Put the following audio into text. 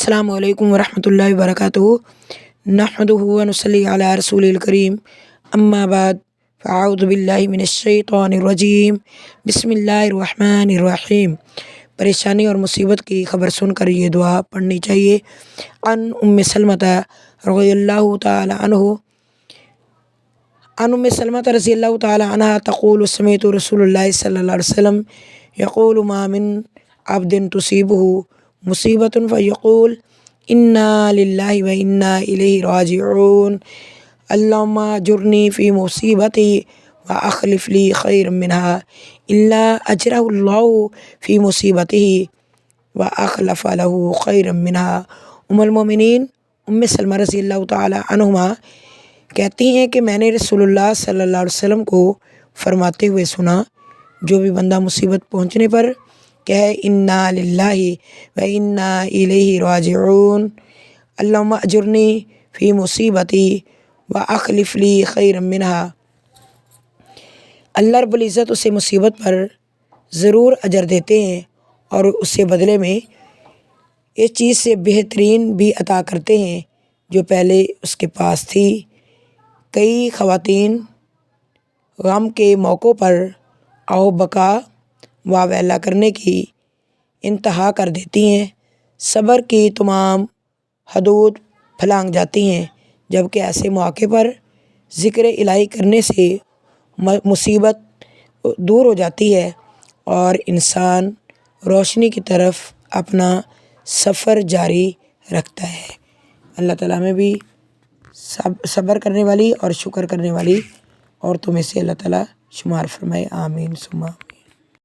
السلام علیکم ورحمۃ اللہ وبرکاتہ نحمدہ و نصلی علی رسول الکریم اما بعد فاعوذ باللہ من الشیطان الرجیم بسم اللہ الرحمن الرحیم۔ پریشانی اور مصیبت کی خبر سن کر یہ دعا پڑھنی چاہیے۔ عن ام سلمۃ رضی اللہ تعالی عنہ تقول سمعت رسول اللہ صلی اللہ علیہ وسلم یقول ما من عبد تصیبہ مصیبت فیقول انا للہ و انا الیہ راجعون اللہم اجرنی فی مصیبتی واخلف لی خیرا منہا الا اجرہ اللہ فی مصیبتہ واخلف لہ خیرا منہا۔ ام المومنین ام سلمہ رضی اللہ تعالی عنہما کہتی ہیں کہ میں نے رسول اللہ صلی اللہ علیہ وسلم کو فرماتے ہوئے سنا، جو بھی بندہ مصیبت پہنچنے پر کہے انا للہ و انا الیہ راجعون اللہم اجرنی فی مصیبتی واخلف لی خیرا منہا، اللہ رب العزت اسے مصیبت پر ضرور اجر دیتے ہیں اور اسے بدلے میں اس چیز سے بہترین بھی عطا کرتے ہیں جو پہلے اس کے پاس تھی۔ کئی خواتین غم کے موقعوں پر آہ و بکا واہ ویلا کرنے کی انتہا کر دیتی ہیں، صبر کی تمام حدود پھلانگ جاتی ہیں، جبکہ ایسے مواقع پر ذکر الہی کرنے سے مصیبت دور ہو جاتی ہے اور انسان روشنی کی طرف اپنا سفر جاری رکھتا ہے۔ اللہ تعالیٰ میں بھی صبر کرنے والی اور شکر کرنے والی عورتوں میں سے اللہ تعالیٰ شمار فرمائے، آمین ثم آمین۔